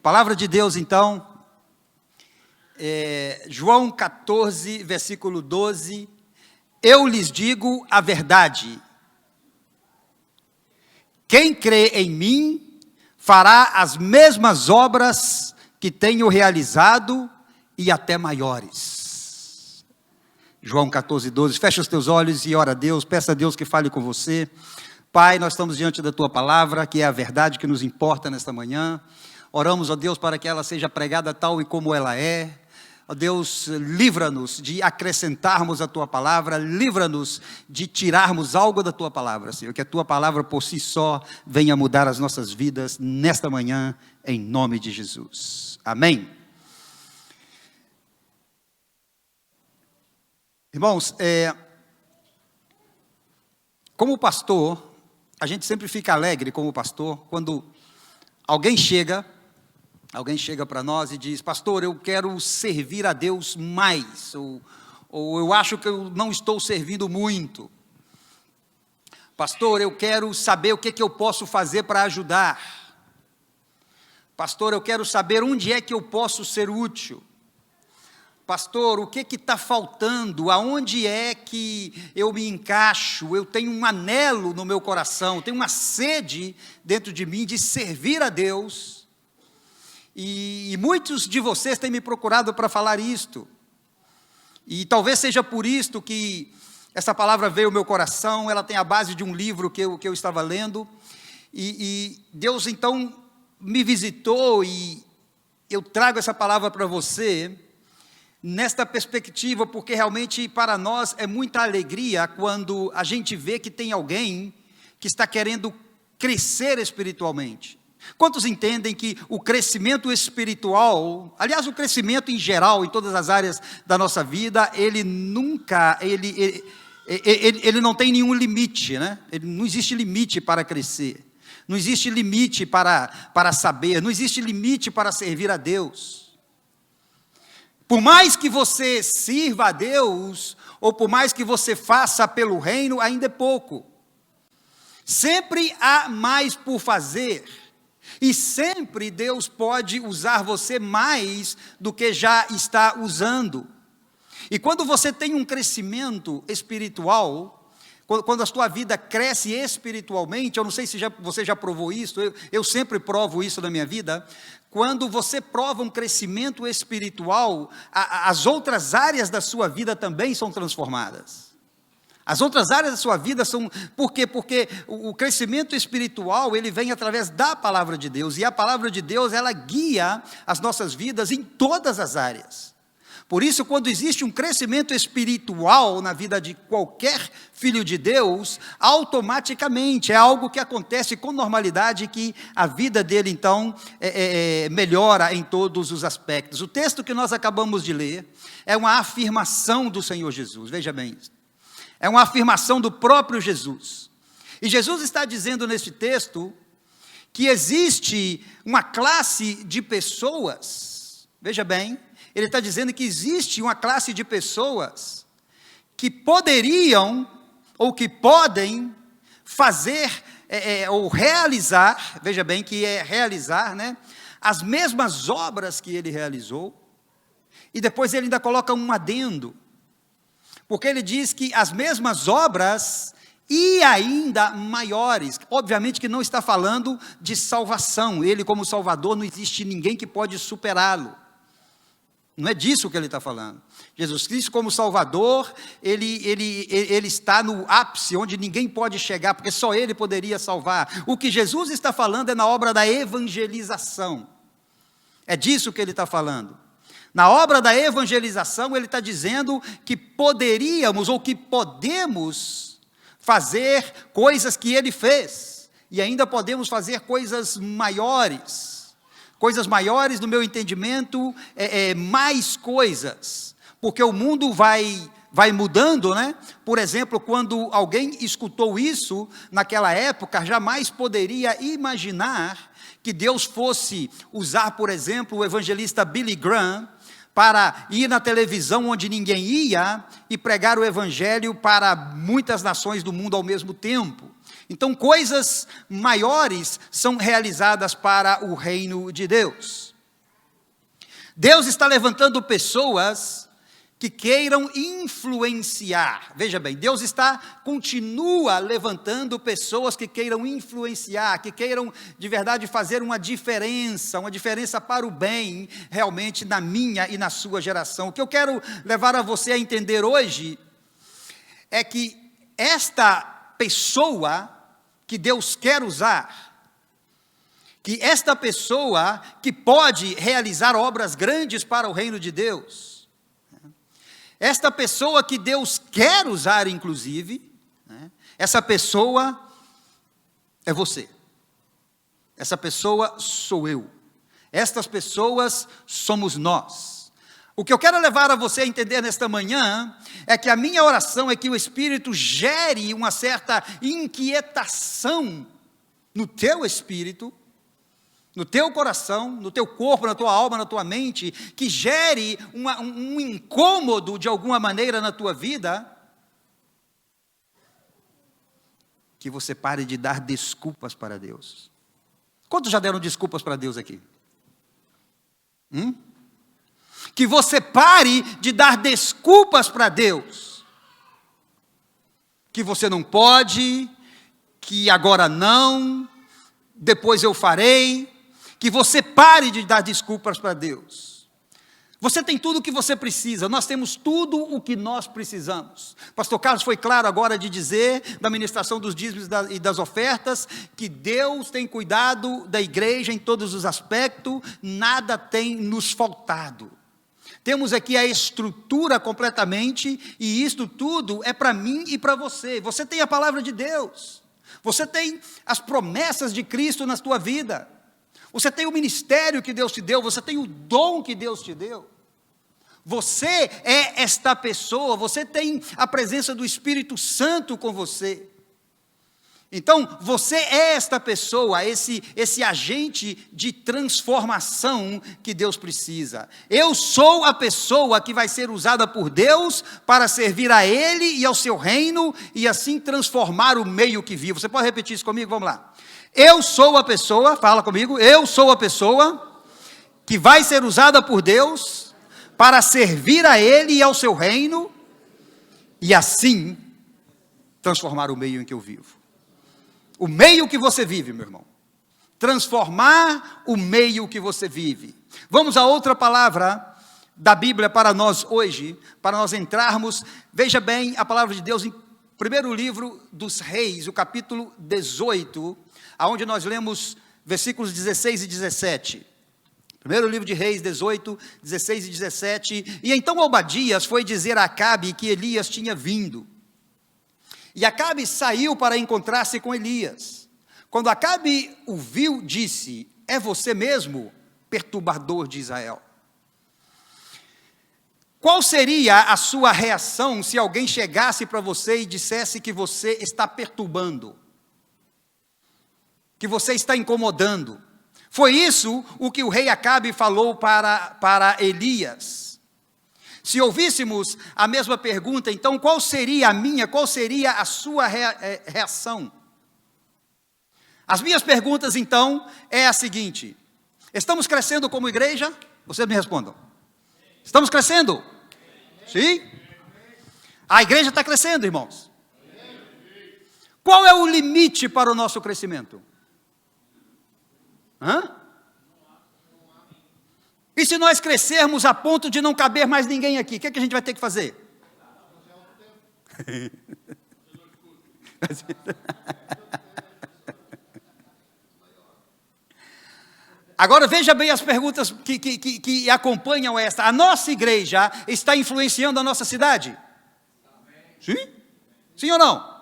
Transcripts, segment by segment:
Palavra de Deus, então, João 14, versículo 12. Eu lhes digo a verdade. Quem crê em mim fará as mesmas obras que tenho realizado e até maiores. João 14, 12. Fecha os teus olhos e ora a Deus, peça a Deus que fale com você. Pai, nós estamos diante da tua palavra, que é a verdade que nos importa nesta manhã. Oramos, ó Deus, para que ela seja pregada tal e como ela é. Ó Deus, livra-nos de acrescentarmos a tua palavra, livra-nos de tirarmos algo da tua palavra, Senhor, que a tua palavra por si só venha mudar as nossas vidas nesta manhã, em nome de Jesus. Amém. Irmãos, como pastor, a gente sempre fica alegre como pastor, quando alguém chega para nós e diz: pastor, eu quero servir a Deus mais, ou eu acho que eu não estou servindo muito. Pastor, eu quero saber o que eu posso fazer para ajudar. Pastor, eu quero saber onde é que eu posso ser útil. Pastor, o que está faltando? Aonde é que eu me encaixo? Eu tenho um anelo no meu coração, tenho uma sede dentro de mim de servir a Deus. E muitos de vocês têm me procurado para falar isto. E talvez seja por isto que essa palavra veio ao meu coração. Ela tem a base de um livro que eu estava lendo. E Deus então me visitou e eu trago essa palavra para você nesta perspectiva, porque realmente para nós é muita alegria quando a gente vê que tem alguém que está querendo crescer espiritualmente. Quantos entendem que o crescimento espiritual, aliás, o crescimento em geral, em todas as áreas da nossa vida, ele não tem nenhum limite, né? Não existe limite para crescer, não existe limite para saber, não existe limite para servir a Deus. Por mais que você sirva a Deus, ou por mais que você faça pelo reino, ainda é pouco. Sempre há mais por fazer. E sempre Deus pode usar você mais do que já está usando. E quando você tem um crescimento espiritual, quando a sua vida cresce espiritualmente, eu não sei se você já provou isso, eu sempre provo isso na minha vida. Quando você prova um crescimento espiritual, as outras áreas da sua vida também são transformadas. As outras áreas da sua vida são... Por quê? Porque o crescimento espiritual, ele vem através da palavra de Deus. E a palavra de Deus, ela guia as nossas vidas em todas as áreas. Por isso, quando existe um crescimento espiritual na vida de qualquer filho de Deus, automaticamente é algo que acontece com normalidade, que a vida dele, então, melhora em todos os aspectos. O texto que nós acabamos de ler é uma afirmação do Senhor Jesus, veja bem isso. É uma afirmação do próprio Jesus. E Jesus está dizendo nesse texto que existe uma classe de pessoas, veja bem, ele está dizendo que existe uma classe de pessoas que poderiam, ou que podem fazer, ou realizar, veja bem que é realizar, né, as mesmas obras que ele realizou, e depois ele ainda coloca um adendo, porque ele diz que as mesmas obras e ainda maiores. Obviamente que não está falando de salvação, ele como Salvador, não existe ninguém que pode superá-lo. Não é disso que ele está falando. Jesus Cristo como Salvador, ele está no ápice, onde ninguém pode chegar, porque só ele poderia salvar. O que Jesus está falando é na obra da evangelização. É disso que ele está falando. Na obra da evangelização, ele está dizendo que poderíamos, ou que podemos fazer coisas que ele fez, e ainda podemos fazer coisas maiores. Coisas maiores, no meu entendimento, mais coisas, porque o mundo vai mudando, né? Por exemplo, quando alguém escutou isso, naquela época, jamais poderia imaginar que Deus fosse usar, por exemplo, o evangelista Billy Graham, para ir na televisão onde ninguém ia, e pregar o evangelho para muitas nações do mundo ao mesmo tempo. Então, coisas maiores são realizadas para o reino de Deus. Deus está levantando pessoas que queiram influenciar. Veja bem, Deus continua levantando pessoas que queiram influenciar, que queiram de verdade fazer uma diferença para o bem, realmente na minha e na sua geração. O que eu quero levar a você a entender hoje é que esta pessoa que Deus quer usar, que esta pessoa que pode realizar obras grandes para o reino de Deus, esta pessoa que Deus quer usar, inclusive, essa pessoa é você. Essa pessoa sou eu. Estas pessoas somos nós. O que eu quero levar a você a entender nesta manhã é que a minha oração é que o Espírito gere uma certa inquietação no teu espírito, no teu coração, no teu corpo, na tua alma, na tua mente, que gere um incômodo de alguma maneira na tua vida, que você pare de dar desculpas para Deus. Quantos já deram desculpas para Deus aqui? Que você pare de dar desculpas para Deus. Que você não pode, que agora não, depois eu farei. Que você pare de dar desculpas para Deus. Você tem tudo o que você precisa, nós temos tudo o que nós precisamos. Pastor Carlos foi claro agora de dizer, da ministração dos dízimos e das ofertas, que Deus tem cuidado da igreja em todos os aspectos, nada tem nos faltado. Temos aqui a estrutura completamente, e isto tudo é para mim e para você. Você tem a palavra de Deus, você tem as promessas de Cristo na sua vida. Você tem o ministério que Deus te deu, você tem o dom que Deus te deu. Você é esta pessoa, você tem a presença do Espírito Santo com você. Então, você é esta pessoa, esse agente de transformação que Deus precisa. Eu sou a pessoa que vai ser usada por Deus para servir a Ele e ao seu reino, e assim transformar o meio que vivo. Você pode repetir isso comigo? Vamos lá. Eu sou a pessoa, fala comigo, eu sou a pessoa que vai ser usada por Deus para servir a Ele e ao seu reino, e assim transformar o meio em que eu vivo. O meio que você vive, meu irmão. Transformar o meio que você vive. Vamos a outra palavra da Bíblia para nós hoje, para nós entrarmos. Veja bem a palavra de Deus em primeiro livro dos Reis, o capítulo 18, aonde nós lemos versículos 16 e 17. Primeiro livro de Reis, 18, 16 e 17. E então Obadias foi dizer a Acabe que Elias tinha vindo. E Acabe saiu para encontrar-se com Elias. Quando Acabe o viu, disse: é você mesmo, perturbador de Israel? Qual seria a sua reação se alguém chegasse para você e dissesse que você está perturbando? Que você está incomodando? Foi isso o que o rei Acabe falou para Elias. Se ouvíssemos a mesma pergunta, então qual seria a sua reação? As minhas perguntas então é a seguinte: estamos crescendo como igreja? Vocês me respondam. Estamos crescendo? Sim? A igreja está crescendo, irmãos. Qual é o limite para o nosso crescimento? E se nós crescermos a ponto de não caber mais ninguém aqui, o que é que a gente vai ter que fazer? Agora veja bem as perguntas que acompanham esta. A nossa igreja está influenciando a nossa cidade? Sim? Sim ou não?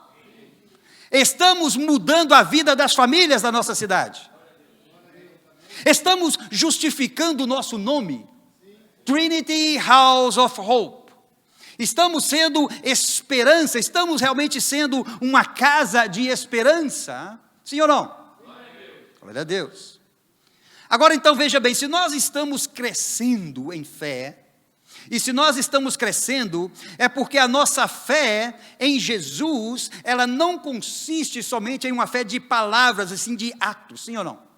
Estamos mudando a vida das famílias da nossa cidade? Estamos justificando o nosso nome? Trinity House of Hope. Estamos sendo esperança, estamos realmente sendo uma casa de esperança? Sim ou não? Glória a Deus. Agora então veja bem, se nós estamos crescendo em fé, E se nós estamos crescendo, é porque a nossa fé em Jesus, ela não consiste somente em uma fé de palavras, assim, de atos, sim ou não?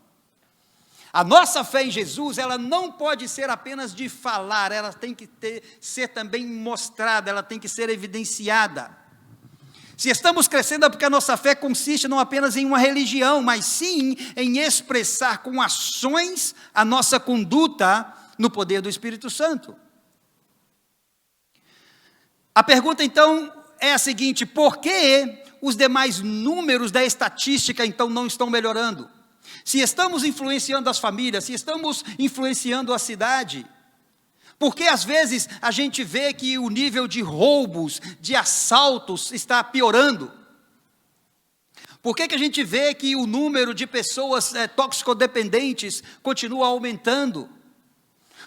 A nossa fé em Jesus, ela não pode ser apenas de falar, ela tem que ser também mostrada, ela tem que ser evidenciada. Se estamos crescendo é porque a nossa fé consiste não apenas em uma religião, mas sim em expressar com ações a nossa conduta no poder do Espírito Santo. A pergunta então é a seguinte: por que os demais números da estatística então não estão melhorando? Se estamos influenciando as famílias, se estamos influenciando a cidade, por que às vezes a gente vê que o nível de roubos, de assaltos está piorando? Por que a gente vê que o número de pessoas toxicodependentes continua aumentando?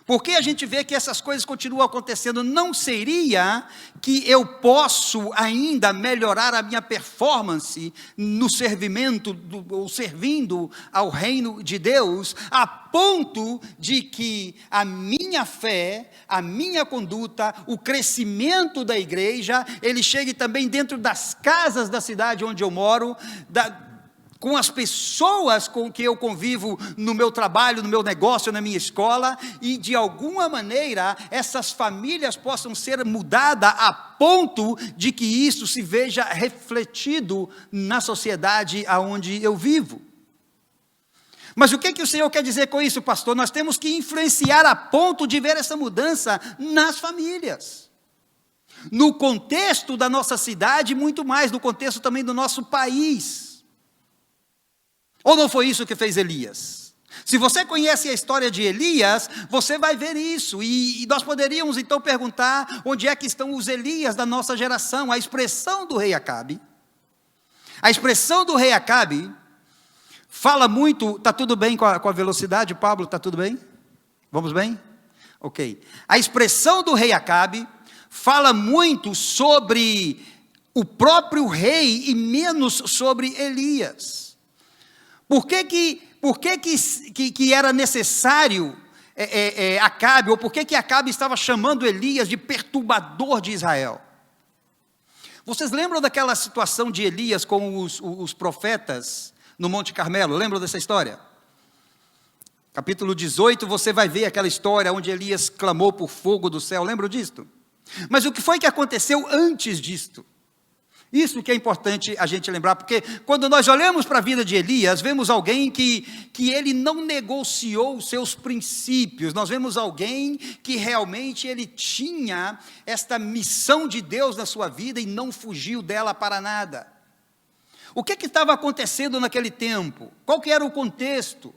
Por que a gente vê que essas coisas continuam acontecendo? Não seria que eu posso ainda melhorar a minha performance no servimento, ou servindo ao reino de Deus, a ponto de que a minha fé, a minha conduta, o crescimento da igreja, ele chegue também dentro das casas da cidade onde eu moro, com as pessoas com que eu convivo no meu trabalho, no meu negócio, na minha escola, e de alguma maneira essas famílias possam ser mudadas a ponto de que isso se veja refletido na sociedade aonde eu vivo. Mas o que o Senhor quer dizer com isso, pastor? Nós temos que influenciar a ponto de ver essa mudança nas famílias, no contexto da nossa cidade, muito mais no contexto também do nosso país. Ou não foi isso que fez Elias? Se você conhece a história de Elias, você vai ver isso, e nós poderíamos então perguntar, onde é que estão os Elias da nossa geração? A expressão do rei Acabe fala muito. Está tudo bem com a velocidade, Pablo? Está tudo bem? Vamos bem? Ok. A expressão do rei Acabe fala muito sobre o próprio rei e menos sobre Elias. Por que era necessário Acabe, ou por que Acabe estava chamando Elias de perturbador de Israel? Vocês lembram daquela situação de Elias com os profetas no Monte Carmelo? Lembram dessa história? Capítulo 18, você vai ver aquela história onde Elias clamou por fogo do céu. Lembram disto? Mas o que foi que aconteceu antes disto? Isso que é importante a gente lembrar, porque quando nós olhamos para a vida de Elias, vemos alguém que ele não negociou os seus princípios, nós vemos alguém que realmente ele tinha esta missão de Deus na sua vida e não fugiu dela para nada. O que estava acontecendo naquele tempo? Qual que era o contexto?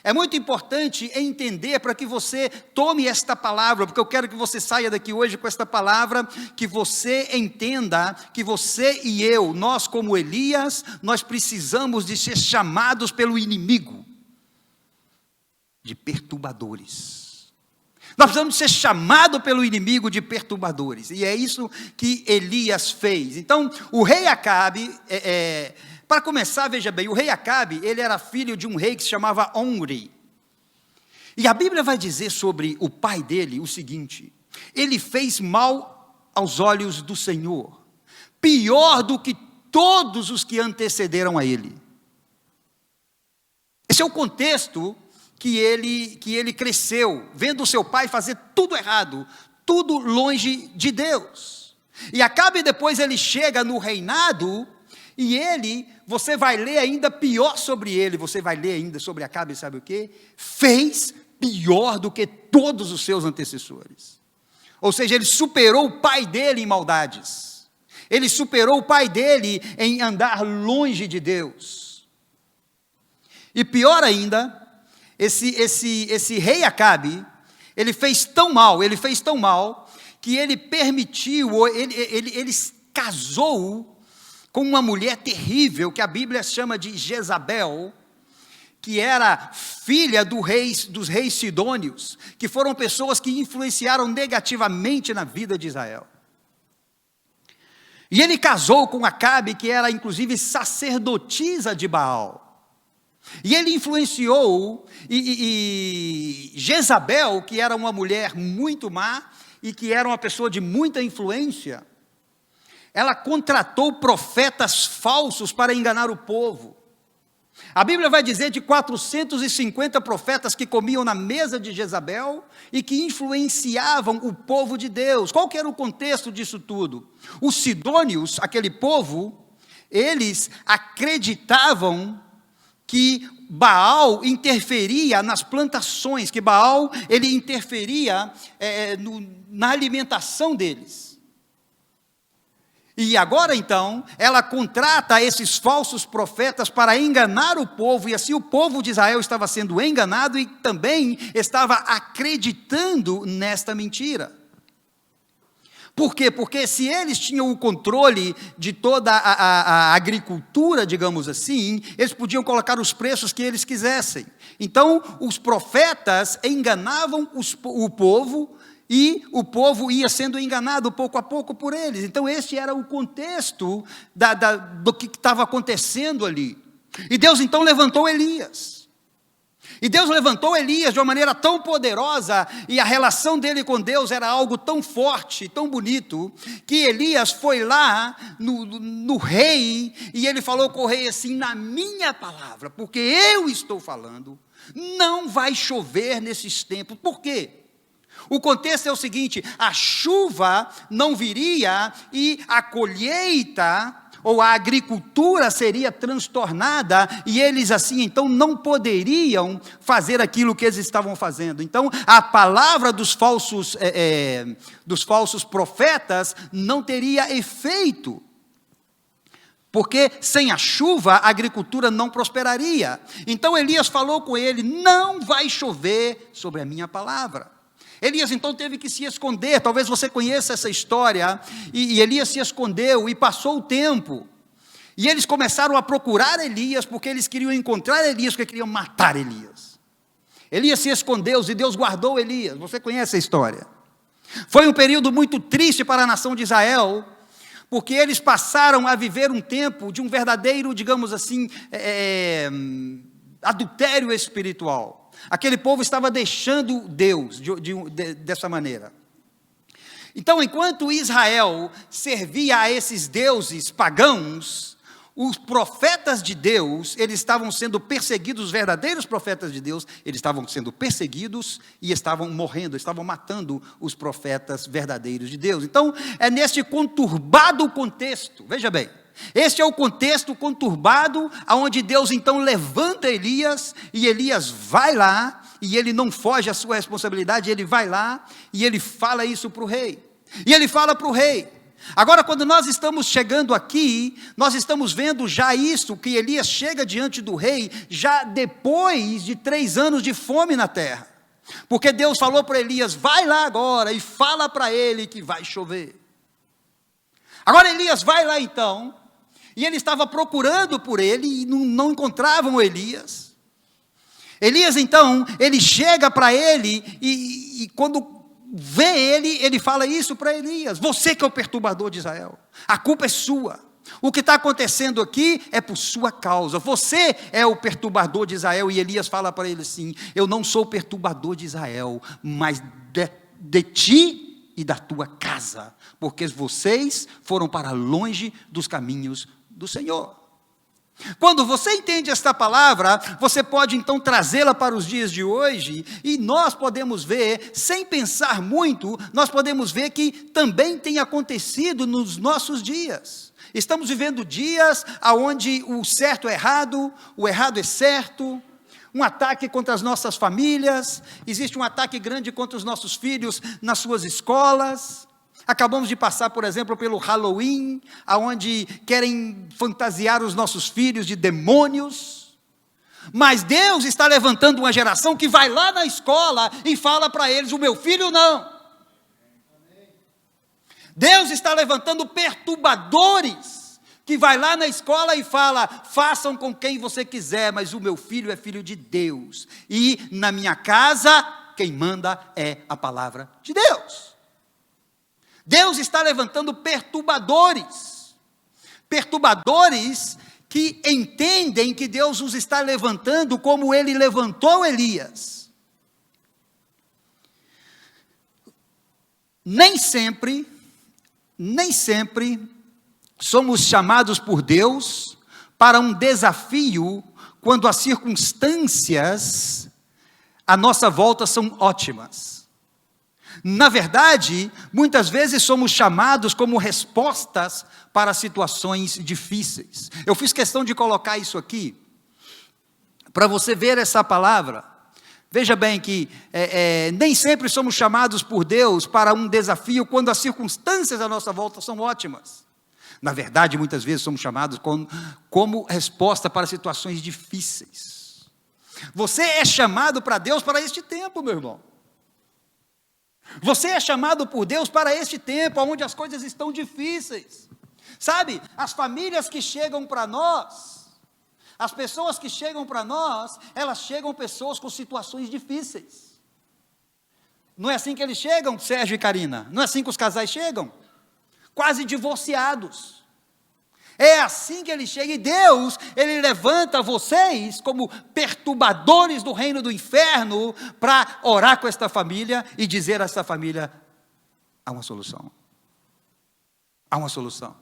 É muito importante entender para que você tome esta palavra, porque eu quero que você saia daqui hoje com esta palavra, que você entenda que você e eu, nós como Elias, nós precisamos de ser chamados pelo inimigo de perturbadores. Nós precisamos ser chamados pelo inimigo de perturbadores, e é isso que Elias fez. Então, o rei Acabe, para começar, veja bem, o rei Acabe, ele era filho de um rei que se chamava Omri. E a Bíblia vai dizer sobre o pai dele o seguinte: ele fez mal aos olhos do Senhor, pior do que todos os que antecederam a ele. Esse é o contexto que ele cresceu, vendo o seu pai fazer tudo errado, tudo longe de Deus. E Acabe depois ele chega no reinado, e você vai ler ainda pior sobre ele, você vai ler ainda sobre Acabe, sabe o quê? Fez pior do que todos os seus antecessores. Ou seja, ele superou o pai dele em maldades. Ele superou o pai dele em andar longe de Deus. E pior ainda, esse rei Acabe, ele fez tão mal, que ele permitiu, ele casou com uma mulher terrível, que a Bíblia chama de Jezabel, que era filha dos reis sidônios, que foram pessoas que influenciaram negativamente na vida de Israel. E ele casou com Acabe, que era inclusive sacerdotisa de Baal. E ele influenciou, e Jezabel, que era uma mulher muito má, e que era uma pessoa de muita influência, ela contratou profetas falsos para enganar o povo. A Bíblia vai dizer de 450 profetas que comiam na mesa de Jezabel e que influenciavam o povo de Deus. Qual que era o contexto disso tudo? Os sidônios, aquele povo, eles acreditavam que Baal interferia nas plantações, que Baal ele interferia na alimentação deles. E agora então, ela contrata esses falsos profetas para enganar o povo, e assim o povo de Israel estava sendo enganado e também estava acreditando nesta mentira. Por quê? Porque se eles tinham o controle de toda a agricultura, digamos assim, eles podiam colocar os preços que eles quisessem. Então, os profetas enganavam o povo, e o povo ia sendo enganado pouco a pouco por eles. Então este era o contexto do que estava acontecendo ali. E Deus então levantou Elias. E Deus levantou Elias de uma maneira tão poderosa, e a relação dele com Deus era algo tão forte, tão bonito, que Elias foi lá no rei, e ele falou com o rei assim: na minha palavra, porque eu estou falando, não vai chover nesses tempos. Por quê? O contexto é o seguinte: a chuva não viria e a colheita ou a agricultura seria transtornada, e eles assim então não poderiam fazer aquilo que eles estavam fazendo. Então a palavra dos falsos profetas não teria efeito, porque sem a chuva a agricultura não prosperaria. Então Elias falou com ele: não vai chover sobre a minha palavra. Elias então teve que se esconder. Talvez você conheça essa história. E Elias se escondeu, e passou o tempo, e eles começaram a procurar Elias, porque eles queriam encontrar Elias, porque queriam matar Elias. Elias se escondeu e Deus guardou Elias. Você conhece a história. Foi um período muito triste para a nação de Israel, porque eles passaram a viver um tempo de um verdadeiro, digamos assim, adultério espiritual. Aquele povo estava deixando Deus dessa maneira. Então, enquanto Israel servia a esses deuses pagãos, os profetas de Deus, eles estavam sendo perseguidos. Os verdadeiros profetas de Deus, eles estavam sendo perseguidos e estavam morrendo, estavam matando os profetas verdadeiros de Deus. Então, é neste conturbado contexto, veja bem, este é o contexto conturbado, onde Deus então levanta Elias, e Elias vai lá, e ele não foge à sua responsabilidade, ele vai lá, e ele fala isso para o rei, e ele fala para o rei. Agora, quando nós estamos chegando aqui, nós estamos vendo já isso, que Elias chega diante do rei, já depois de 3 anos de fome na terra, porque Deus falou para Elias: vai lá agora, e fala para ele que vai chover. Agora Elias vai lá então, e ele estava procurando por ele, e não encontravam Elias. Elias então, ele chega para ele, e quando vê ele fala isso para Elias: você que é o perturbador de Israel, a culpa é sua, o que está acontecendo aqui é por sua causa, você é o perturbador de Israel. E Elias fala para ele assim: eu não sou o perturbador de Israel, mas de ti e da tua casa, porque vocês foram para longe dos caminhos do Senhor. Quando você entende esta palavra, você pode então trazê-la para os dias de hoje, e nós podemos ver, sem pensar muito, nós podemos ver que também tem acontecido nos nossos dias. Estamos vivendo dias onde o certo é errado, o errado é certo, um ataque contra as nossas famílias, existe um ataque grande contra os nossos filhos nas suas escolas. Acabamos de passar, por exemplo, pelo Halloween, onde querem fantasiar os nossos filhos de demônios. Mas Deus está levantando uma geração que vai lá na escola e fala para eles: o meu filho não. Deus está levantando perturbadores, que vai lá na escola e fala: façam com quem você quiser, mas o meu filho é filho de Deus, e na minha casa quem manda é a palavra de Deus. Deus está levantando perturbadores que entendem que Deus os está levantando como Ele levantou Elias. nem sempre somos chamados por Deus para um desafio quando as circunstâncias à nossa volta são ótimas. Na verdade, muitas vezes somos chamados como respostas para situações difíceis. Eu fiz questão de colocar isso aqui, para você ver essa palavra. Veja bem que nem sempre somos chamados por Deus para um desafio quando as circunstâncias à nossa volta são ótimas. Na verdade, muitas vezes somos chamados como resposta para situações difíceis. Você é chamado para Deus para este tempo, meu irmão. Você é chamado por Deus para este tempo, onde as coisas estão difíceis. Sabe, as famílias que chegam para nós, as pessoas que chegam para nós, elas chegam pessoas com situações difíceis. Não é assim que eles chegam, Sérgio e Karina? Não é assim que os casais chegam? Quase divorciados. É assim que ele chega, e Deus, Ele levanta vocês como perturbadores do reino do inferno, para orar com esta família e dizer a esta família, há uma solução. Há uma solução.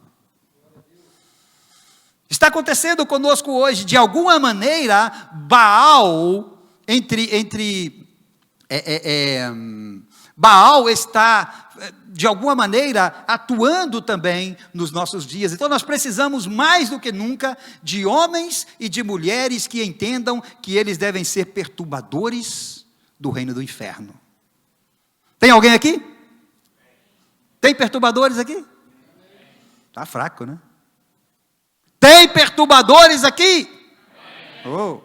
Está acontecendo conosco hoje, de alguma maneira, Baal, Baal está, de alguma maneira, atuando também nos nossos dias. Então nós precisamos mais do que nunca de homens e de mulheres que entendam que eles devem ser perturbadores do reino do inferno. Tem alguém aqui? Tem perturbadores aqui? Está fraco, né? Tem perturbadores aqui? Oh.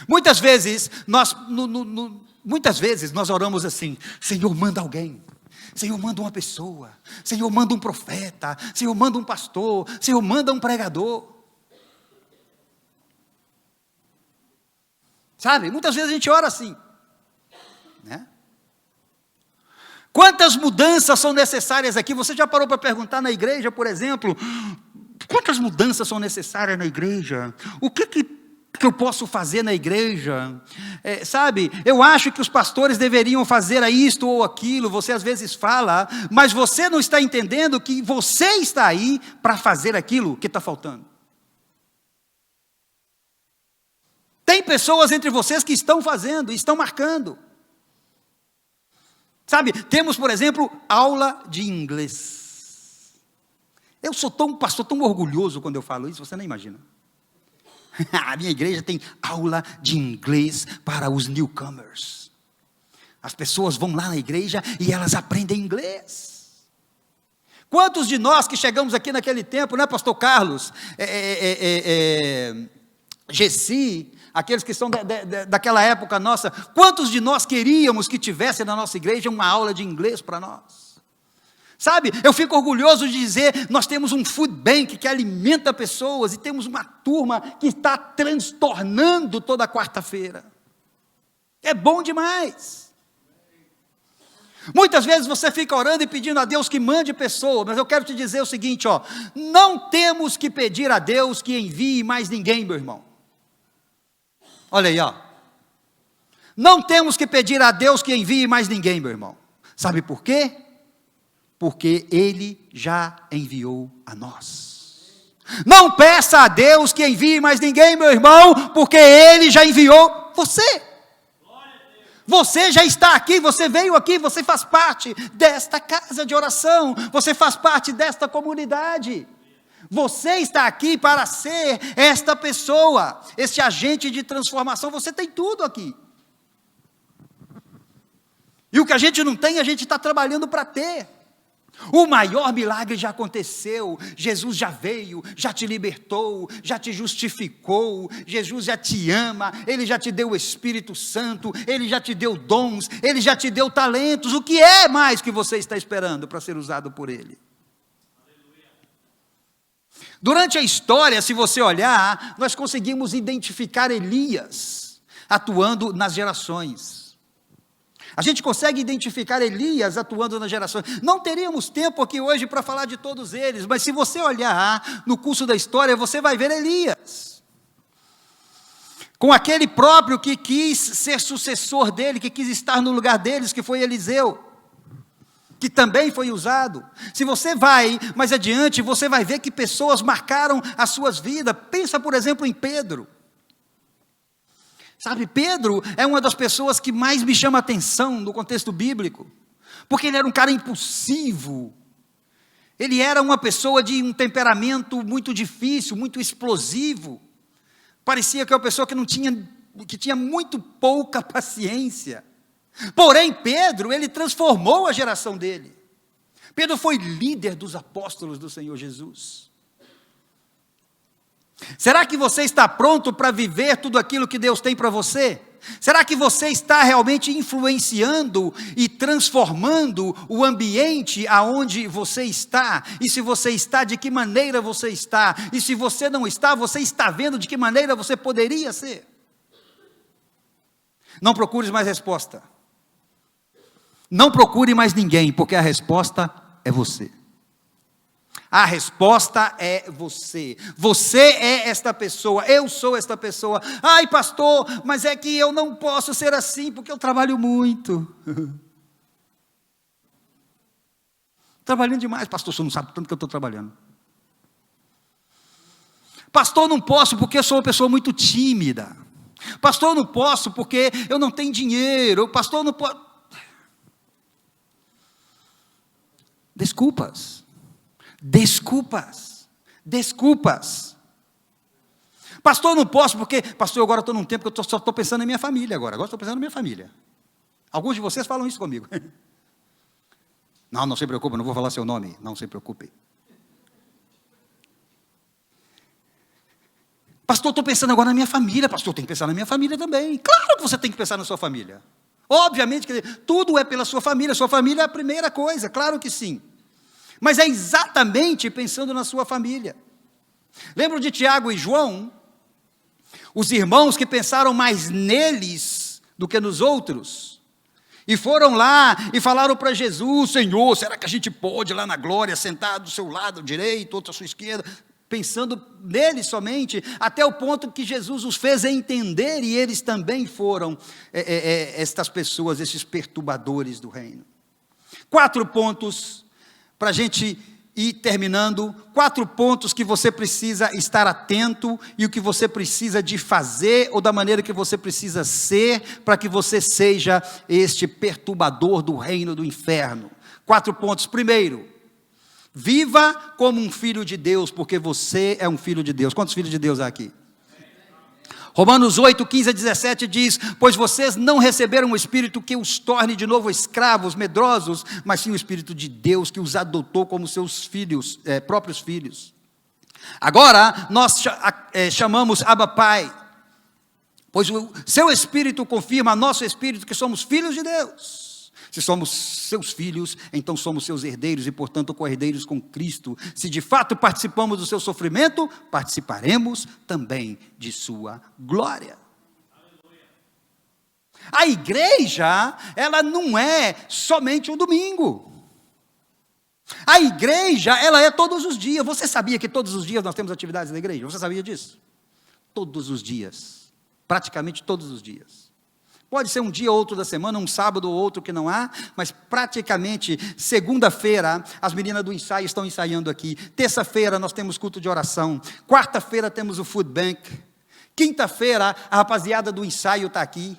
Muitas vezes nós oramos assim: Senhor, manda alguém, Senhor, manda uma pessoa, Senhor, manda um profeta, Senhor, manda um pastor, Senhor, manda um pregador. Sabe, muitas vezes a gente ora assim, né? Quantas mudanças são necessárias aqui? Você já parou para perguntar na igreja, por exemplo, quantas mudanças são necessárias na igreja? O que eu posso fazer na igreja? Sabe, eu acho que os pastores deveriam fazer isto ou aquilo. Você às vezes fala, mas você não está entendendo que você está aí para fazer aquilo que está faltando. Tem pessoas entre vocês que estão fazendo, estão marcando. Sabe, temos, por exemplo, aula de inglês. Eu sou pastor tão orgulhoso quando eu falo isso, você nem imagina. A minha igreja tem aula de inglês para os newcomers. As pessoas vão lá na igreja e elas aprendem inglês. Quantos de nós que chegamos aqui naquele tempo, né, pastor Carlos, Gessi, aqueles que são daquela época nossa, quantos de nós queríamos que tivesse na nossa igreja uma aula de inglês para nós? Sabe, eu fico orgulhoso de dizer, nós temos um food bank que alimenta pessoas, e temos uma turma que está transtornando toda quarta-feira. É bom demais. Muitas vezes você fica orando e pedindo a Deus que mande pessoas, mas eu quero te dizer o seguinte, não temos que pedir a Deus que envie mais ninguém, meu irmão. Olha aí, não temos que pedir a Deus que envie mais ninguém, meu irmão. Sabe por quê? Porque Ele já enviou a nós. Não peça a Deus que envie mais ninguém, meu irmão, porque Ele já enviou você. Você já está aqui, você veio aqui, você faz parte desta casa de oração, você faz parte desta comunidade. Você está aqui para ser esta pessoa, este agente de transformação. Você tem tudo aqui. E o que a gente não tem, a gente está trabalhando para ter. O maior milagre já aconteceu, Jesus já veio, já te libertou, já te justificou, Jesus já te ama, Ele já te deu o Espírito Santo, Ele já te deu dons, Ele já te deu talentos. O que é mais que você está esperando para ser usado por Ele? Durante a história, se você olhar, nós conseguimos identificar Elias atuando nas gerações. A gente consegue identificar Elias atuando nas gerações. Não teríamos tempo aqui hoje para falar de todos eles, mas se você olhar no curso da história, você vai ver Elias. Com aquele próprio que quis ser sucessor dele, que quis estar no lugar deles, que foi Eliseu. que também foi usado. Se você vai mais adiante, você vai ver que pessoas marcaram as suas vidas. Pensa, por exemplo, em Pedro. Sabe, Pedro é uma das pessoas que mais me chama a atenção no contexto bíblico, porque ele era um cara impulsivo. Ele era uma pessoa de um temperamento muito difícil, muito explosivo. Parecia que era uma pessoa que tinha muito pouca paciência. Porém, Pedro, ele transformou a geração dele. Pedro foi líder dos apóstolos do Senhor Jesus. Será que você está pronto para viver tudo aquilo que Deus tem para você? Será que você está realmente influenciando e transformando o ambiente aonde você está? E se você está, de que maneira você está? E se você não está, você está vendo de que maneira você poderia ser? Não procures mais resposta. Não procure mais ninguém, porque a resposta é você. A resposta é você. Você é esta pessoa, eu sou esta pessoa. Ai, pastor, mas é que eu não posso ser assim, porque eu trabalho muito. Trabalhando demais, pastor, você não sabe tanto que eu estou trabalhando. Pastor, não posso porque eu sou uma pessoa muito tímida. Pastor, não posso porque eu não tenho dinheiro. Pastor, não posso. Desculpas. Pastor, não posso porque, pastor, agora estou num tempo que eu só estou pensando na minha família agora estou pensando na minha família. Alguns de vocês falam isso comigo. Não se preocupe, não vou falar seu nome, não se preocupe. Pastor, estou pensando agora na minha família. Pastor, tem que pensar na minha família também. Claro que você tem que pensar na sua família. Obviamente, que tudo é pela sua família é a primeira coisa, claro que sim. Mas é exatamente pensando na sua família. Lembram de Tiago e João? Os irmãos que pensaram mais neles do que nos outros. E foram lá e falaram para Jesus: Senhor, será que a gente pode ir lá na glória, sentar do seu lado direito, outro à sua esquerda? Pensando neles somente, até o ponto que Jesus os fez entender, e eles também foram estas pessoas, esses perturbadores do reino. 4 pontos, para a gente ir terminando, 4 pontos que você precisa estar atento, e o que você precisa de fazer, ou da maneira que você precisa ser, para que você seja este perturbador do reino do inferno. 4 pontos. Primeiro, viva como um filho de Deus, porque você é um filho de Deus. Quantos filhos de Deus há aqui? Romanos 8, 15 a 17 diz: pois vocês não receberam o Espírito que os torne de novo escravos, medrosos, mas sim o Espírito de Deus que os adotou como seus filhos, próprios filhos. Agora nós chamamos Abba Pai, pois o seu Espírito confirma a nosso Espírito que somos filhos de Deus. Se somos seus filhos, então somos seus herdeiros e, portanto, co-herdeiros com Cristo. Se de fato participamos do seu sofrimento, participaremos também de sua glória. Aleluia. A igreja, ela não é somente o domingo. A igreja, ela é todos os dias. Você sabia que todos os dias nós temos atividades na igreja? Você sabia disso? Todos os dias. Praticamente todos os dias. Pode ser um dia ou outro da semana, um sábado ou outro que não há, mas praticamente segunda-feira as meninas do ensaio estão ensaiando aqui. Terça-feira nós temos culto de oração. Quarta-feira temos o food bank. Quinta-feira a rapaziada do ensaio está aqui.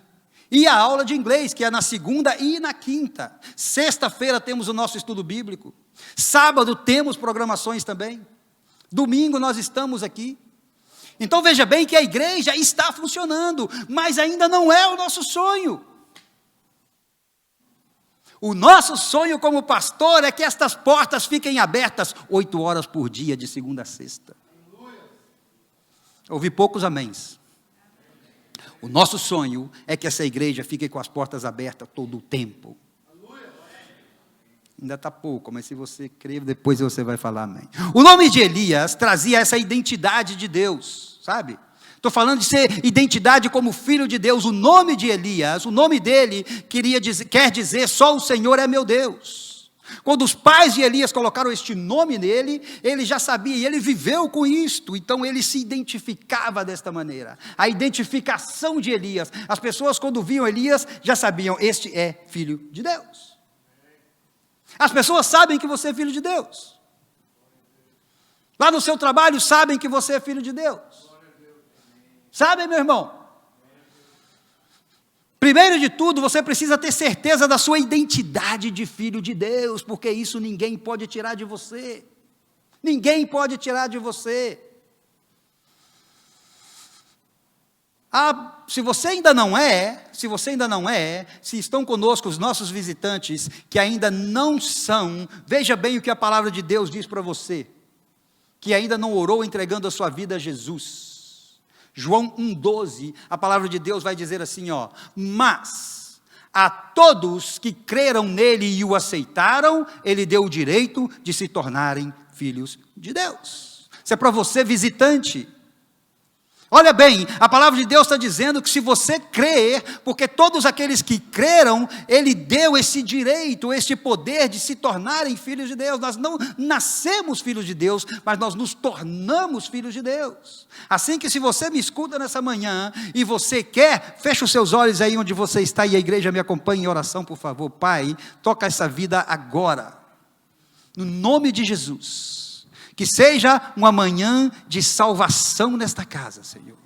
E a aula de inglês, que é na segunda e na quinta. Sexta-feira temos o nosso estudo bíblico. Sábado temos programações também. Domingo nós estamos aqui. Então veja bem que a igreja está funcionando, mas ainda não é o nosso sonho. O nosso sonho como pastor é que estas portas fiquem abertas 8 horas por dia, de segunda a sexta. Ouvi poucos améns. O nosso sonho é que essa igreja fique com as portas abertas todo o tempo. Ainda está pouco, mas se você crer, depois você vai falar amém. O nome de Elias trazia essa identidade de Deus, sabe? Estou falando de ser identidade como filho de Deus. O nome de Elias, o nome dele quer dizer só o Senhor é meu Deus. Quando os pais de Elias colocaram este nome nele, ele já sabia, e ele viveu com isto, então ele se identificava desta maneira. A identificação de Elias, as pessoas quando viam Elias, já sabiam, este é filho de Deus. As pessoas sabem que você é filho de Deus. Lá no seu trabalho sabem que você é filho de Deus. Sabem, meu irmão? Primeiro de tudo, você precisa ter certeza da sua identidade de filho de Deus, porque isso ninguém pode tirar de você. Ninguém pode tirar de você. Se você ainda não é, se estão conosco os nossos visitantes que ainda não são, veja bem o que a palavra de Deus diz para você, que ainda não orou entregando a sua vida a Jesus. João 1,12, a palavra de Deus vai dizer assim, mas a todos que creram nele e o aceitaram, ele deu o direito de se tornarem filhos de Deus. Isso é para você, visitante. Olha bem, a palavra de Deus está dizendo que se você crer, porque todos aqueles que creram, Ele deu esse direito, esse poder de se tornarem filhos de Deus. Nós não nascemos filhos de Deus, mas nós nos tornamos filhos de Deus. Assim que se você me escuta nessa manhã, e você quer, feche os seus olhos aí onde você está, e a igreja me acompanhe em oração, por favor. Pai, toca essa vida agora, no nome de Jesus. Que seja uma manhã de salvação nesta casa, Senhor.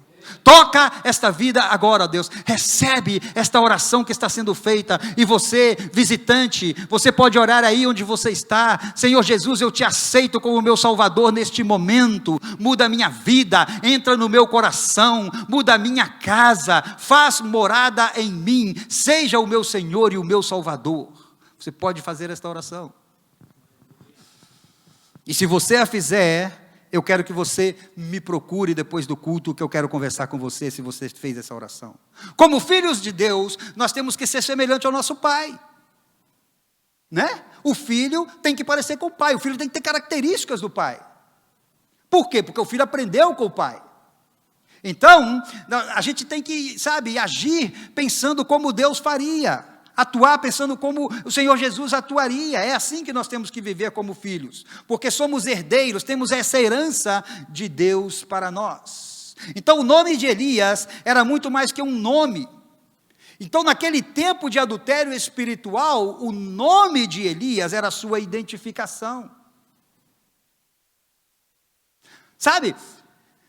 Toca esta vida agora, ó Deus. Recebe esta oração que está sendo feita. E você, visitante, você pode orar aí onde você está. Senhor Jesus, eu te aceito como meu Salvador neste momento. Muda a minha vida, entra no meu coração, muda a minha casa, faz morada em mim. Seja o meu Senhor e o meu Salvador. Você pode fazer esta oração. E se você a fizer, eu quero que você me procure depois do culto, que eu quero conversar com você, se você fez essa oração. Como filhos de Deus, nós temos que ser semelhante ao nosso Pai. Né? O filho tem que parecer com o pai, o filho tem que ter características do pai. Por quê? Porque o filho aprendeu com o pai. Então, a gente tem que, agir pensando como Deus faria. Atuar pensando como o Senhor Jesus atuaria. É assim que nós temos que viver como filhos, porque somos herdeiros, temos essa herança de Deus para nós. Então o nome de Elias era muito mais que um nome. Então naquele tempo de adultério espiritual, o nome de Elias era a sua identificação.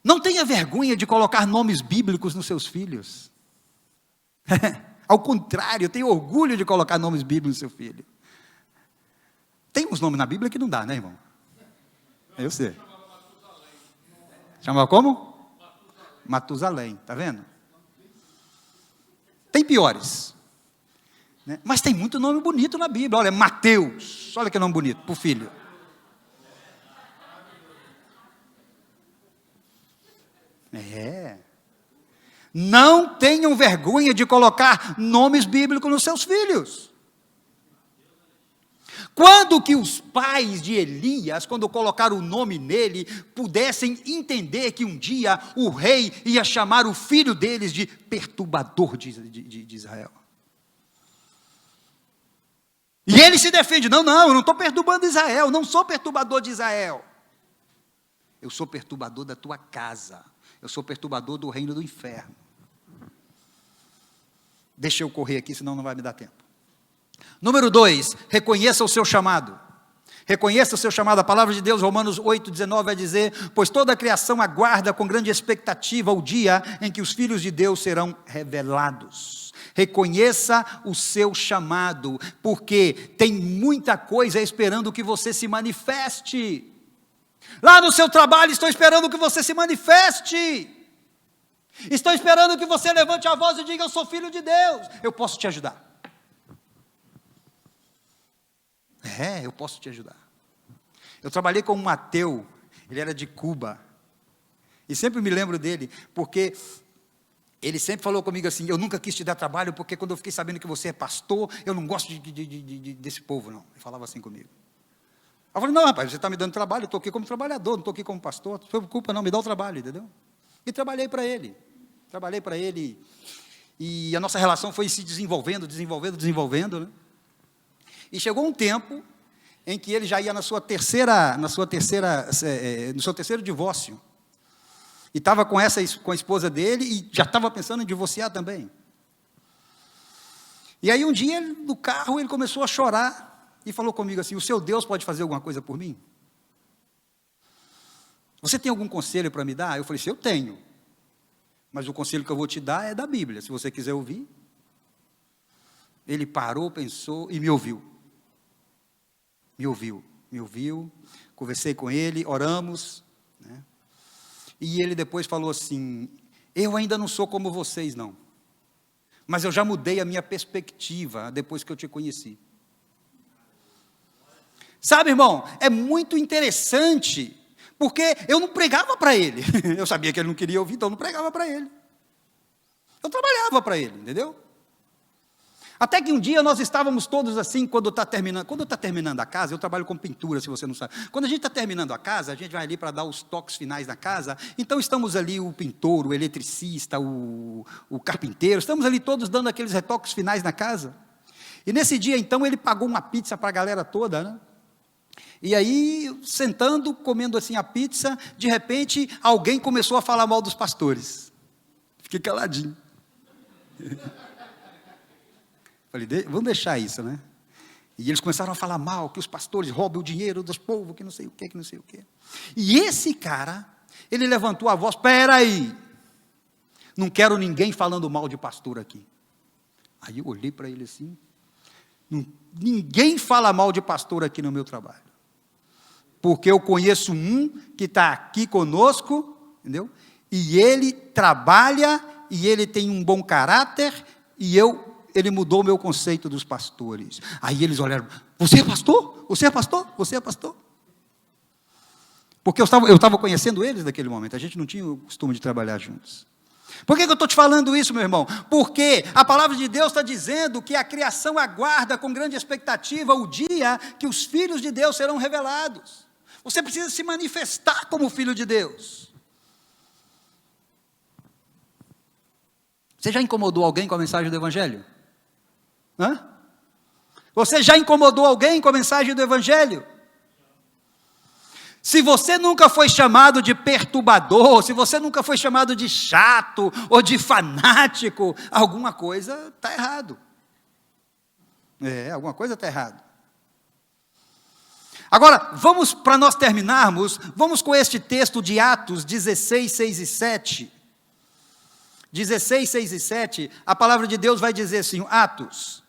Não tenha vergonha de colocar nomes bíblicos nos seus filhos. Ao contrário, eu tenho orgulho de colocar nomes bíblicos no seu filho. Tem uns nomes na Bíblia que não dá, né, irmão? Eu sei. Chamava como? Matusalém, tá vendo? Tem piores. Né? Mas tem muito nome bonito na Bíblia. Olha, Mateus. Olha que nome bonito, para o filho. Não tenham vergonha de colocar nomes bíblicos nos seus filhos. Quando que os pais de Elias, quando colocaram o nome nele, pudessem entender que um dia o rei ia chamar o filho deles de perturbador de Israel. E ele se defende, não, eu não estou perturbando Israel, não sou perturbador de Israel. Eu sou perturbador da tua casa, eu sou perturbador do reino do inferno. Deixa eu correr aqui, senão não vai me dar tempo. Número 2, reconheça o seu chamado. Reconheça o seu chamado. A palavra de Deus, Romanos 8,19, vai dizer: pois toda a criação aguarda com grande expectativa o dia em que os filhos de Deus serão revelados. Reconheça o seu chamado, porque tem muita coisa esperando que você se manifeste. Lá no seu trabalho, estou esperando que você se manifeste. Estou esperando que você levante a voz e diga: eu sou filho de Deus, eu posso te ajudar. Eu posso te ajudar. Eu trabalhei com um ateu, ele era de Cuba, e sempre me lembro dele, porque ele sempre falou comigo assim: eu nunca quis te dar trabalho, porque quando eu fiquei sabendo que você é pastor, eu não gosto desse povo, não. Ele falava assim comigo. Eu falei: não, rapaz, você está me dando trabalho, eu estou aqui como trabalhador, não estou aqui como pastor, não se preocupa não, me dá o trabalho, entendeu? E trabalhei para ele, e a nossa relação foi se desenvolvendo, né? E chegou um tempo em que ele já ia no seu terceiro divórcio, e estava com a esposa dele, e já estava pensando em divorciar também. E aí um dia, no carro, ele começou a chorar, e falou comigo assim: o seu Deus pode fazer alguma coisa por mim? Você tem algum conselho para me dar? Eu falei assim: eu tenho, mas o conselho que eu vou te dar é da Bíblia, se você quiser ouvir. Ele parou, pensou e me ouviu. Me ouviu, conversei com ele, oramos, né? E ele depois falou assim: eu ainda não sou como vocês não, mas eu já mudei a minha perspectiva depois que eu te conheci. Sabe, irmão, é muito interessante, porque eu não pregava para ele, eu sabia que ele não queria ouvir, então eu não pregava para ele, eu trabalhava para ele, entendeu? Até que um dia nós estávamos todos assim, quando está terminando a casa, eu trabalho com pintura, se você não sabe. Quando a gente está terminando a casa, a gente vai ali para dar os toques finais na casa, então estamos ali o pintor, o eletricista, o carpinteiro, estamos ali todos dando aqueles retoques finais na casa. E nesse dia, então, ele pagou uma pizza para a galera toda, né? E aí, sentando, comendo assim a pizza, de repente, alguém começou a falar mal dos pastores. Fiquei caladinho. Falei: vamos deixar isso, né? E eles começaram a falar mal, que os pastores roubam o dinheiro dos povos, que não sei o quê, que não sei o quê. E esse cara, ele levantou a voz: espera aí, não quero ninguém falando mal de pastor aqui. Aí eu olhei para ele assim: ninguém fala mal de pastor aqui no meu trabalho, porque eu conheço um que está aqui conosco, entendeu? E ele trabalha, e ele tem um bom caráter, e ele mudou o meu conceito dos pastores. Aí eles olharam: você é pastor? Você é pastor? Você é pastor? Porque eu estava conhecendo eles naquele momento, a gente não tinha o costume de trabalhar juntos. Por que eu estou te falando isso, meu irmão? Porque a palavra de Deus está dizendo que a criação aguarda com grande expectativa o dia que os filhos de Deus serão revelados. Você precisa se manifestar como filho de Deus. Você já incomodou alguém com a mensagem do Evangelho? Hã? Você já incomodou alguém com a mensagem do Evangelho? Se você nunca foi chamado de perturbador, se você nunca foi chamado de chato ou de fanático, alguma coisa está errado. Alguma coisa está errado. Agora, vamos, para nós terminarmos, vamos com este texto de Atos 16, 6 e 7. 16, 6 e 7, a palavra de Deus vai dizer assim: Atos: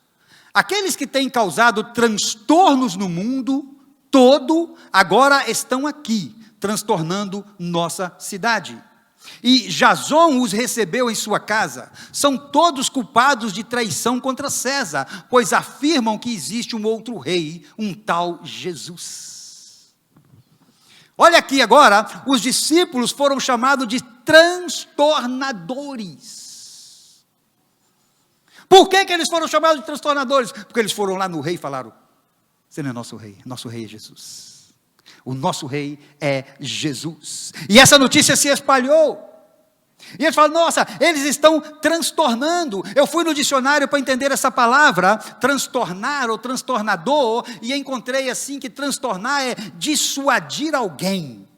aqueles que têm causado transtornos no mundo todo, agora estão aqui, transtornando nossa cidade. E Jason os recebeu em sua casa. São todos culpados de traição contra César, pois afirmam que existe um outro rei, um tal Jesus. Olha aqui agora, os discípulos foram chamados de transtornadores. Por que eles foram chamados de transtornadores? Porque eles foram lá no rei e falaram: você não é nosso rei é Jesus. O nosso rei é Jesus. E essa notícia se espalhou. E eles falam: nossa, eles estão transtornando. Eu fui no dicionário para entender essa palavra, transtornar ou transtornador, e encontrei assim que transtornar é dissuadir alguém.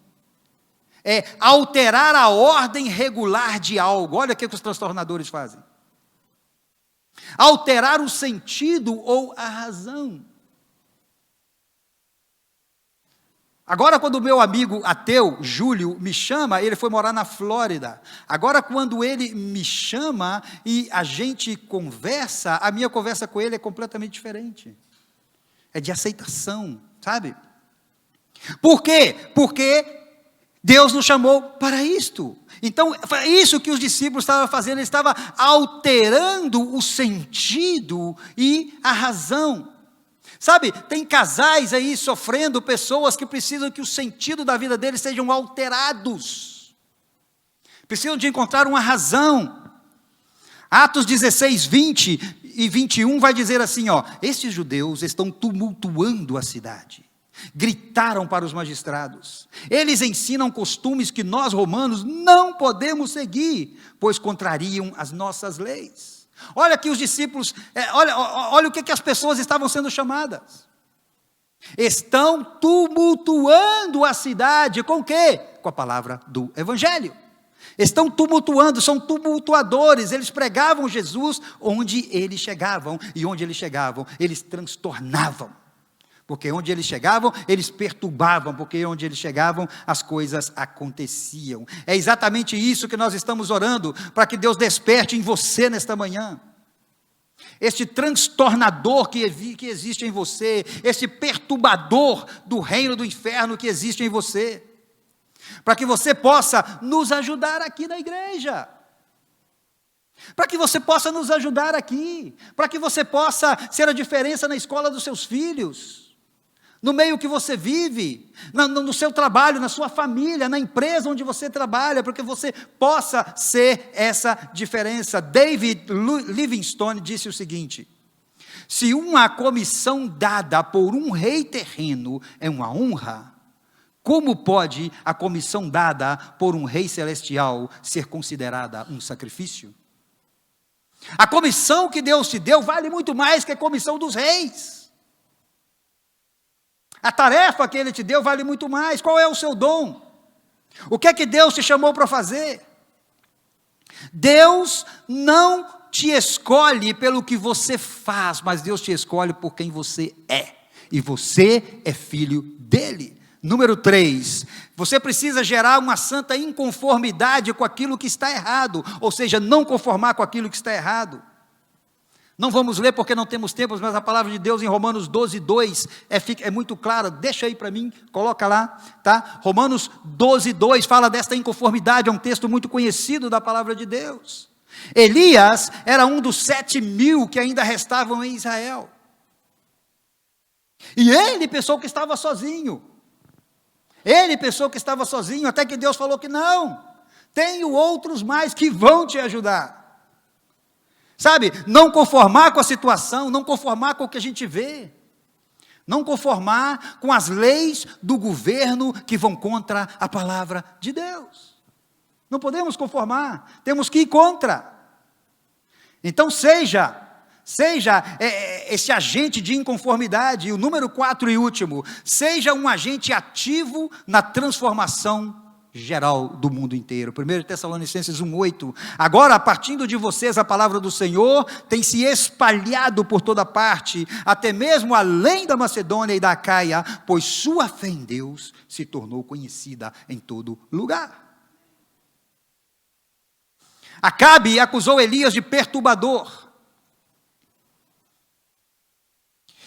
É alterar a ordem regular de algo. Olha o que os transtornadores fazem. Alterar o sentido ou a razão. Agora, quando o meu amigo ateu, Júlio, me chama, ele foi morar na Flórida. Agora, quando ele me chama e a gente conversa, a minha conversa com ele é completamente diferente. É de aceitação, sabe? Por quê? Porque Deus nos chamou para isto. Então, foi isso que os discípulos estavam fazendo, eles estavam alterando o sentido e a razão. Sabe, tem casais aí sofrendo, pessoas que precisam que o sentido da vida deles sejam alterados. Precisam de encontrar uma razão. Atos 16, 20 e 21 vai dizer assim, ó: estes judeus estão tumultuando a cidade. Gritaram para os magistrados. Eles ensinam costumes que nós romanos não podemos seguir, pois contrariam as nossas leis. Olha aqui os discípulos, olha o que as pessoas estavam sendo chamadas. Estão tumultuando a cidade, com o quê? Com a palavra do Evangelho. Estão tumultuando, são tumultuadores, eles pregavam Jesus onde eles chegavam, e onde eles chegavam, eles transtornavam. Porque onde eles chegavam, eles perturbavam, porque onde eles chegavam, as coisas aconteciam. É exatamente isso que nós estamos orando, para que Deus desperte em você nesta manhã. Este transtornador que existe em você, este perturbador do reino do inferno que existe em você, para que você possa nos ajudar aqui na igreja. Para que você possa nos ajudar aqui, para que você possa ser a diferença na escola dos seus filhos, no meio que você vive, no seu trabalho, na sua família, na empresa onde você trabalha, para que você possa ser essa diferença. David Livingstone disse o seguinte: se uma comissão dada por um rei terreno é uma honra, como pode a comissão dada por um rei celestial ser considerada um sacrifício? A comissão que Deus te deu vale muito mais que a comissão dos reis. A tarefa que Ele te deu vale muito mais. Qual é o seu dom? O que é que Deus te chamou para fazer? Deus não te escolhe pelo que você faz, mas Deus te escolhe por quem você é. E você é filho dEle. Número 3, você precisa gerar uma santa inconformidade com aquilo que está errado, ou seja, não conformar com aquilo que está errado. Não vamos ler porque não temos tempo, mas a palavra de Deus em Romanos 12:2 é muito clara. Deixa aí para mim, coloca lá, tá? Romanos 12:2 fala desta inconformidade, é um texto muito conhecido da palavra de Deus. Elias era um dos 7.000 que ainda restavam em Israel. E ele pensou que estava sozinho. Ele pensou que estava sozinho, até que Deus falou que não, tenho outros mais que vão te ajudar. Sabe, não conformar com a situação, não conformar com o que a gente vê, não conformar com as leis do governo que vão contra a palavra de Deus. Não podemos conformar, temos que ir contra. Então seja esse agente de inconformidade. E o número 4 e último, seja um agente ativo na transformação geral do mundo inteiro. 1 Tessalonicenses 1:8, agora partindo de vocês a palavra do Senhor tem se espalhado por toda parte, até mesmo além da Macedônia e da Acaia, pois sua fé em Deus se tornou conhecida em todo lugar. Acabe acusou Elias de perturbador,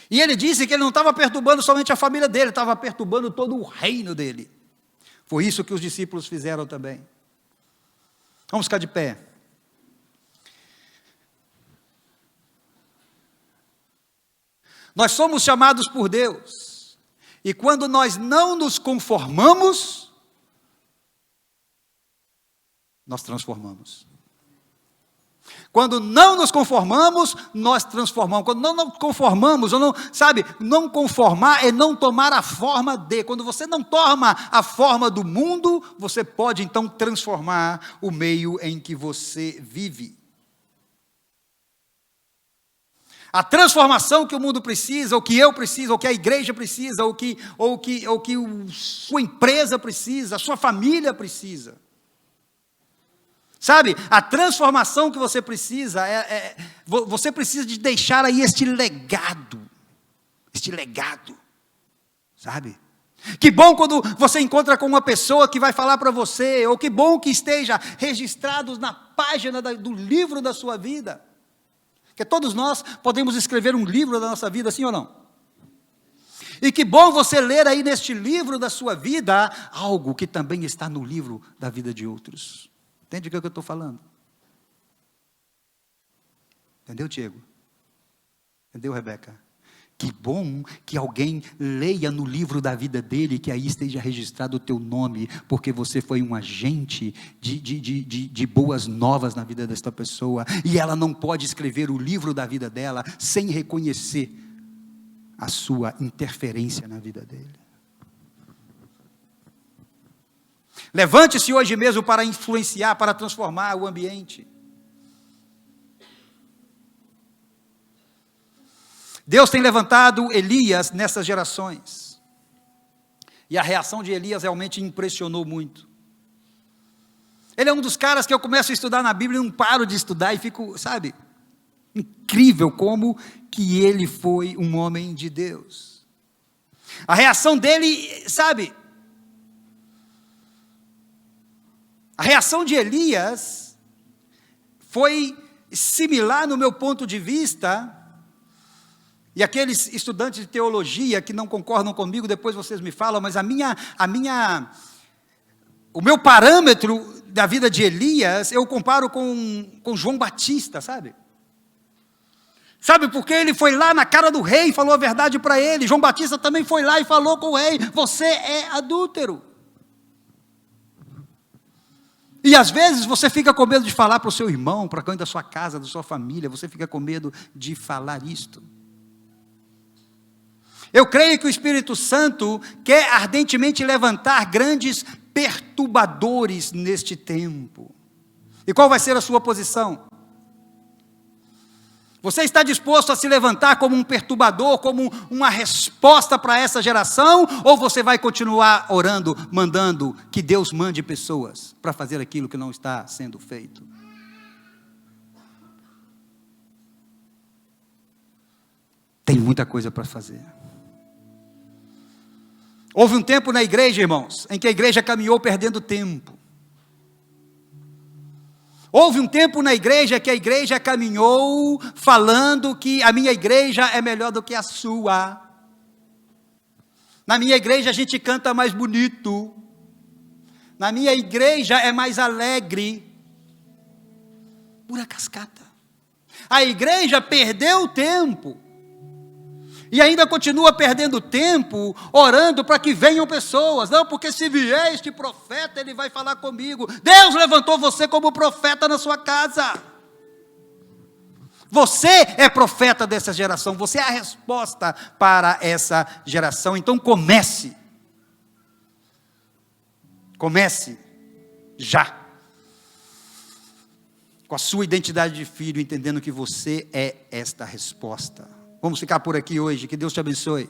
e ele disse que ele não estava perturbando somente a família dele, estava perturbando todo o reino dele. Foi isso que os discípulos fizeram também. Vamos ficar de pé. Nós somos chamados por Deus, e quando nós não nos conformamos, nós transformamos. Quando não nos conformamos, nós transformamos. Quando não nos conformamos, ou não, sabe, não conformar é não tomar a forma de. Quando você não toma a forma do mundo, você pode então transformar o meio em que você vive. A transformação que o mundo precisa, ou que eu preciso, ou que a igreja precisa, ou que sua empresa precisa, a sua família precisa. Sabe, a transformação que você precisa, você precisa de deixar aí este legado, sabe? Que bom quando você encontra com uma pessoa que vai falar para você, ou que bom que esteja registrado na página do livro da sua vida, porque todos nós podemos escrever um livro da nossa vida, sim ou não? E que bom você ler aí neste livro da sua vida, algo que também está no livro da vida de outros. Entende o que eu estou falando? Entendeu, Diego? Entendeu, Rebeca? Que bom que alguém leia no livro da vida dele, que aí esteja registrado o teu nome, porque você foi um agente de boas novas na vida desta pessoa, e ela não pode escrever o livro da vida dela sem reconhecer a sua interferência na vida dele. Levante-se hoje mesmo para influenciar, para transformar o ambiente. Deus tem levantado Elias nessas gerações. E a reação de Elias realmente impressionou muito. Ele é um dos caras que eu começo a estudar na Bíblia e não paro de estudar e fico, sabe, incrível como que ele foi um homem de Deus. A reação dele, sabe? A reação de Elias foi similar no meu ponto de vista, e aqueles estudantes de teologia que não concordam comigo, depois vocês me falam, mas o meu parâmetro da vida de Elias, eu comparo com João Batista, sabe? Sabe por quê? Ele foi lá na cara do rei e falou a verdade para ele. João Batista também foi lá e falou com o rei: você é adúltero. E às vezes você fica com medo de falar para o seu irmão, para alguém da sua casa, da sua família, você fica com medo de falar isto. Eu creio que o Espírito Santo quer ardentemente levantar grandes perturbadores neste tempo. E qual vai ser a sua posição? Você está disposto a se levantar como um perturbador, como uma resposta para essa geração? Ou você vai continuar orando, mandando que Deus mande pessoas para fazer aquilo que não está sendo feito? Tem muita coisa para fazer. Houve um tempo na igreja, irmãos, em que a igreja caminhou perdendo tempo. Houve um tempo na igreja que a igreja caminhou falando que a minha igreja é melhor do que a sua. Na minha igreja a gente canta mais bonito. Na minha igreja é mais alegre. Pura cascata. A igreja perdeu tempo. E ainda continua perdendo tempo, orando para que venham pessoas. Não, porque se vier este profeta, ele vai falar comigo. Deus levantou você como profeta na sua casa. Você é profeta dessa geração. Você é a resposta para essa geração. Então comece. Comece já. Com a sua identidade de filho, entendendo que você é esta resposta. Vamos ficar por aqui hoje, que Deus te abençoe.